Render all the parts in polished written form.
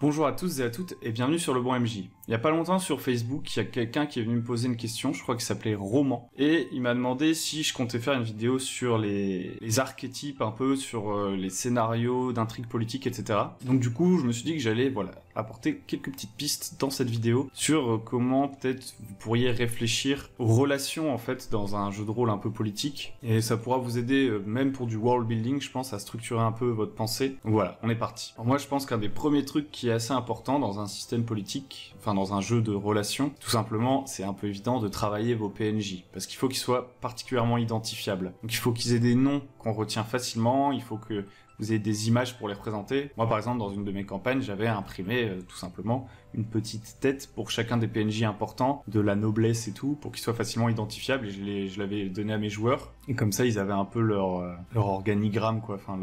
Bonjour à tous et à toutes et bienvenue sur Le Bon MJ. Il y a pas longtemps sur Facebook, il y a quelqu'un qui est venu me poser une question, je crois qu'il s'appelait Roman, et il m'a demandé si je comptais faire une vidéo sur les archétypes, un peu sur les scénarios d'intrigues politiques, etc. Donc du coup, je me suis dit que j'allais apporter quelques petites pistes dans cette vidéo sur comment peut-être vous pourriez réfléchir aux relations en fait dans un jeu de rôle un peu politique, et ça pourra vous aider même pour du world building, je pense, à structurer un peu votre pensée. Donc voilà, on est parti. Alors moi je pense qu'un des premiers trucs qui est assez important dans un système politique, enfin dans un jeu de relations, tout simplement, c'est un peu évident de travailler vos PNJ, parce qu'il faut qu'ils soient particulièrement identifiables. Donc il faut qu'ils aient des noms qu'on retient facilement, il faut que vous ayez des images pour les représenter. Moi par exemple, dans une de mes campagnes, j'avais imprimé tout simplement une petite tête pour chacun des PNJ importants, de la noblesse et tout, pour qu'ils soient facilement identifiables, et je l'avais donné à mes joueurs, et comme ça ils avaient un peu leur organigramme, quoi, enfin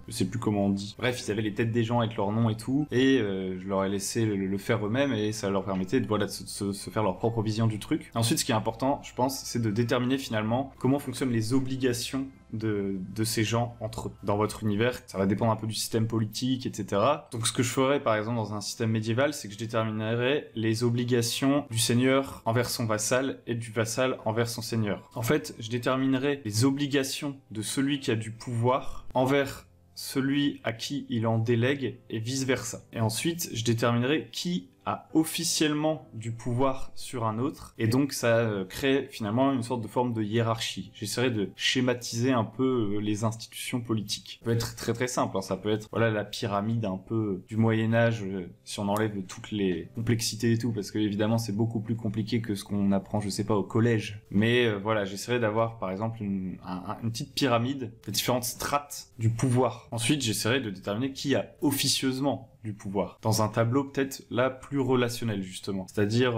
je sais plus comment on dit. Bref, ils avaient les têtes des gens avec leurs noms et tout, et je leur ai laissé le faire eux-mêmes, et ça leur permettait de se faire leur propre vision du truc. Ensuite, ce qui est important, je pense, c'est de déterminer finalement comment fonctionnent les obligations de ces gens entre eux. Dans votre univers, ça va dépendre un peu du système politique, etc. Donc ce que je ferais par exemple dans un système médiéval, c'est que je déterminerais les obligations du seigneur envers son vassal et du vassal envers son seigneur. En fait, je déterminerais les obligations de celui qui a du pouvoir envers celui à qui il en délègue et vice-versa. Et ensuite, je déterminerai qui a officiellement du pouvoir sur un autre, et donc ça crée finalement une sorte de forme de hiérarchie. J'essaierai de schématiser un peu les institutions politiques. Ça peut être très très simple, hein. Ça peut être la pyramide un peu du Moyen-Âge, si on enlève toutes les complexités et tout, parce que évidemment c'est beaucoup plus compliqué que ce qu'on apprend, je sais pas, au collège. Mais j'essaierai d'avoir par exemple une petite pyramide, de différentes strates du pouvoir. Ensuite, j'essaierai de déterminer qui a officieusement du pouvoir. Dans un tableau peut-être là plus relationnel justement. C'est-à-dire,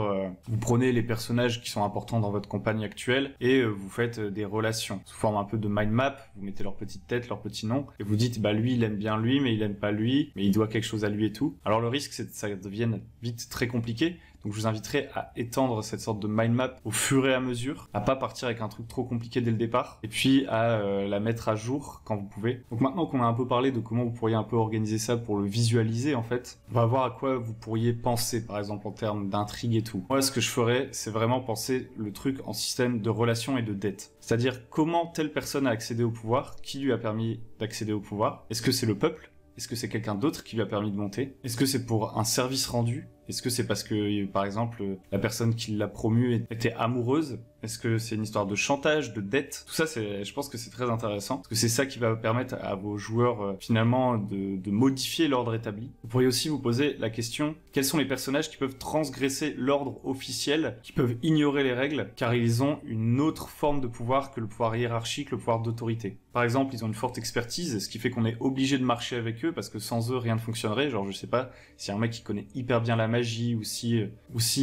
vous prenez les personnages qui sont importants dans votre campagne actuelle et vous faites des relations. Sous forme un peu de mind map, vous mettez leur petite tête, leur petit nom, et vous dites, lui il aime bien lui, mais il aime pas lui, mais il doit quelque chose à lui et tout. Alors le risque c'est que ça devienne vite très compliqué. Donc je vous inviterai à étendre cette sorte de mind map au fur et à mesure, à pas partir avec un truc trop compliqué dès le départ, et puis à la mettre à jour quand vous pouvez. Donc maintenant qu'on a un peu parlé de comment vous pourriez un peu organiser ça pour le visualiser en fait, on va voir à quoi vous pourriez penser par exemple en termes d'intrigue et tout. Moi ce que je ferais, c'est vraiment penser le truc en système de relations et de dette. C'est-à-dire comment telle personne a accédé au pouvoir, qui lui a permis d'accéder au pouvoir, est-ce que c'est le peuple ? Est-ce que c'est quelqu'un d'autre qui lui a permis de monter ? Est-ce que c'est pour un service rendu ? Est-ce que c'est parce que, par exemple, la personne qui l'a promu était amoureuse ? Est-ce que c'est une histoire de chantage, de dette ? Tout ça, je pense que c'est très intéressant, parce que c'est ça qui va permettre à vos joueurs, finalement, de modifier l'ordre établi. Vous pourriez aussi vous poser la question, quels sont les personnages qui peuvent transgresser l'ordre officiel, qui peuvent ignorer les règles, car ils ont une autre forme de pouvoir que le pouvoir hiérarchique, le pouvoir d'autorité. Par exemple, ils ont une forte expertise, ce qui fait qu'on est obligé de marcher avec eux, parce que sans eux, rien ne fonctionnerait. Genre, je sais pas, si un mec qui connaît hyper bien la magie, ou si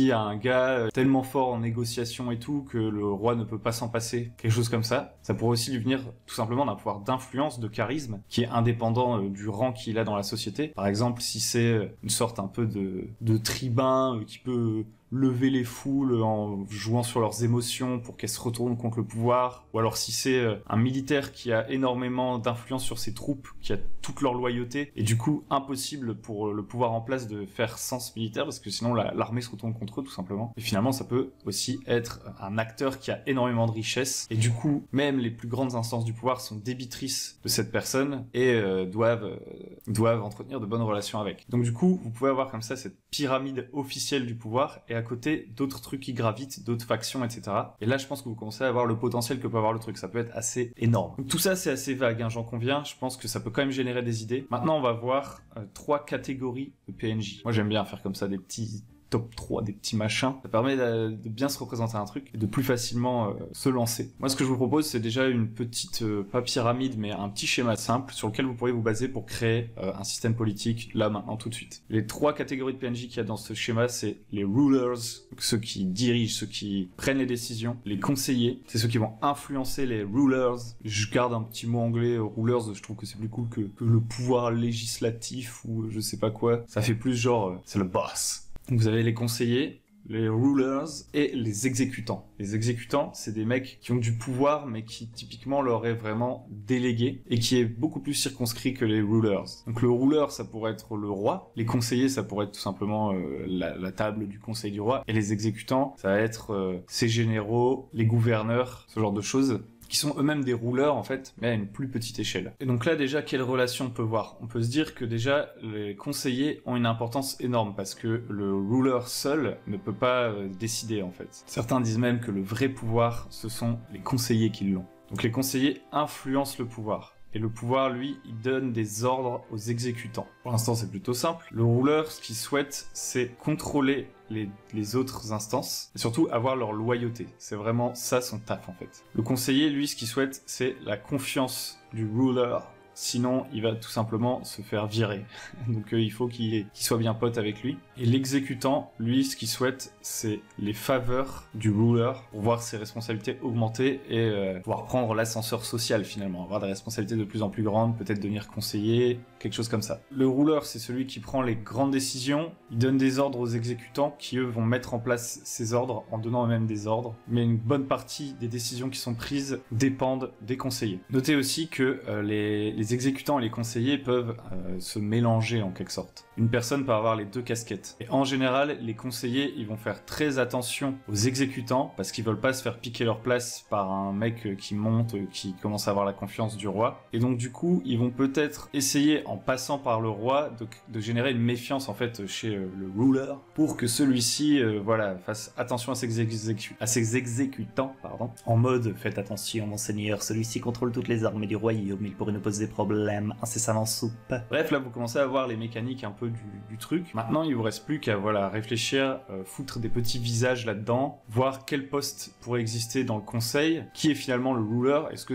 y a un gars tellement fort en négociation et tout, que le roi ne peut pas s'en passer, quelque chose comme ça. Ça pourrait aussi lui venir tout simplement d'un pouvoir d'influence, de charisme, qui est indépendant du rang qu'il a dans la société. Par exemple, si c'est une sorte un peu de tribun qui peut lever les foules en jouant sur leurs émotions pour qu'elles se retournent contre le pouvoir, ou alors si c'est un militaire qui a énormément d'influence sur ses troupes, qui a toute leur loyauté, et du coup impossible pour le pouvoir en place de faire sens militaire, parce que sinon l'armée se retourne contre eux tout simplement. Et finalement ça peut aussi être un acteur qui a énormément de richesse, et du coup même les plus grandes instances du pouvoir sont débitrices de cette personne, et doivent entretenir de bonnes relations avec. Donc du coup vous pouvez avoir comme ça cette pyramide officielle du pouvoir, et à côté d'autres trucs qui gravitent, d'autres factions, etc. Et là, je pense que vous commencez à avoir le potentiel que peut avoir le truc. Ça peut être assez énorme. Donc, tout ça, c'est assez vague, hein, j'en conviens. Je pense que ça peut quand même générer des idées. Maintenant, on va voir 3 catégories de PNJ. Moi, j'aime bien faire comme ça des petits top 3, des petits machins. Ça permet de bien se représenter un truc et de plus facilement se lancer. Moi, ce que je vous propose, c'est déjà une petite, pas pyramide, mais un petit schéma simple sur lequel vous pourriez vous baser pour créer un système politique, là, maintenant, tout de suite. Les 3 catégories de PNJ qu'il y a dans ce schéma, c'est les rulers, ceux qui dirigent, ceux qui prennent les décisions, les conseillers, c'est ceux qui vont influencer les rulers. Je garde un petit mot anglais, rulers, je trouve que c'est plus cool que le pouvoir législatif ou je sais pas quoi. Ça fait plus genre, c'est le boss. Donc vous avez les conseillers, les rulers et les exécutants. Les exécutants, c'est des mecs qui ont du pouvoir, mais qui typiquement leur est vraiment délégué et qui est beaucoup plus circonscrit que les rulers. Donc le ruler, ça pourrait être le roi. Les conseillers, ça pourrait être tout simplement la table du conseil du roi. Et les exécutants, ça va être ses généraux, les gouverneurs, ce genre de choses, qui sont eux-mêmes des rouleurs en fait, mais à une plus petite échelle. Et donc là déjà, quelle relation on peut voir? On peut se dire que déjà, les conseillers ont une importance énorme, parce que le ruler seul ne peut pas décider en fait. Certains disent même que le vrai pouvoir, ce sont les conseillers qui l'ont. Donc les conseillers influencent le pouvoir. Et le pouvoir, lui, il donne des ordres aux exécutants. Pour l'instant, c'est plutôt simple. Le ruler, ce qu'il souhaite, c'est contrôler les autres instances, et surtout avoir leur loyauté. C'est vraiment ça son taf, en fait. Le conseiller, lui, ce qu'il souhaite, c'est la confiance du ruler. Sinon, il va tout simplement se faire virer. Donc il faut qu'il soit bien pote avec lui. Et l'exécutant, lui, ce qu'il souhaite, c'est les faveurs du ruler pour voir ses responsabilités augmenter et pouvoir prendre l'ascenseur social finalement. Avoir des responsabilités de plus en plus grandes, peut-être devenir conseiller, quelque chose comme ça. Le ruler, c'est celui qui prend les grandes décisions. Il donne des ordres aux exécutants qui, eux, vont mettre en place ces ordres en donnant eux-mêmes des ordres. Mais une bonne partie des décisions qui sont prises dépendent des conseillers. Notez aussi que les exécutants et les conseillers peuvent se mélanger en quelque sorte. Une personne peut avoir les deux casquettes. Et en général, les conseillers, ils vont faire très attention aux exécutants parce qu'ils veulent pas se faire piquer leur place par un mec qui monte, qui commence à avoir la confiance du roi. Et donc du coup, ils vont peut-être essayer, en passant par le roi, de générer une méfiance en fait chez le ruler pour que celui-ci, voilà, fasse attention à ses exécutants, pardon. En mode, faites attention, monseigneur, celui-ci contrôle toutes les armées du royaume, il pourrait nous poser des problèmes incessamment sous peu. Bref, là, vous commencez à voir les mécaniques un peu du truc. Maintenant, il vous reste plus qu'à voilà, réfléchir, foutre des petits visages là-dedans, voir quel poste pourrait exister dans le conseil, qui est finalement le ruler, est-ce que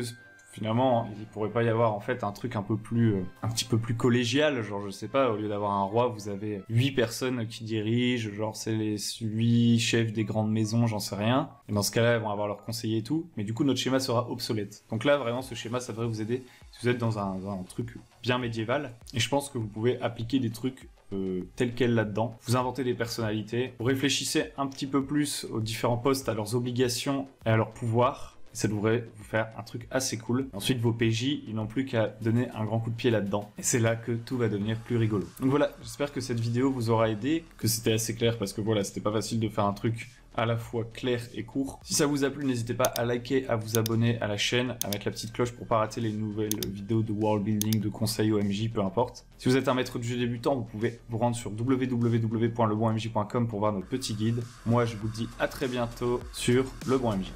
finalement, il pourrait pas y avoir en fait un truc un petit peu plus collégial, genre je sais pas, au lieu d'avoir un roi, vous avez 8 personnes qui dirigent, genre c'est les 8 chefs des grandes maisons, j'en sais rien. Et dans ce cas-là, ils vont avoir leurs conseillers et tout, mais du coup notre schéma sera obsolète. Donc là, vraiment, ce schéma, ça devrait vous aider si vous êtes dans un truc bien médiéval. Et je pense que vous pouvez appliquer des trucs tels quels là-dedans. Vous inventez des personnalités, vous réfléchissez un petit peu plus aux différents postes, à leurs obligations et à leurs pouvoirs. Ça devrait vous faire un truc assez cool. Ensuite, vos PJ, ils n'ont plus qu'à donner un grand coup de pied là-dedans. Et c'est là que tout va devenir plus rigolo. Donc voilà, j'espère que cette vidéo vous aura aidé, que c'était assez clair, parce que voilà, c'était pas facile de faire un truc à la fois clair et court. Si ça vous a plu, n'hésitez pas à liker, à vous abonner à la chaîne, à mettre la petite cloche pour pas rater les nouvelles vidéos de world building, de conseils OMJ, peu importe. Si vous êtes un maître du jeu débutant, vous pouvez vous rendre sur www.lebonmj.com pour voir notre petit guide. Moi, je vous dis à très bientôt sur Le Bon MJ.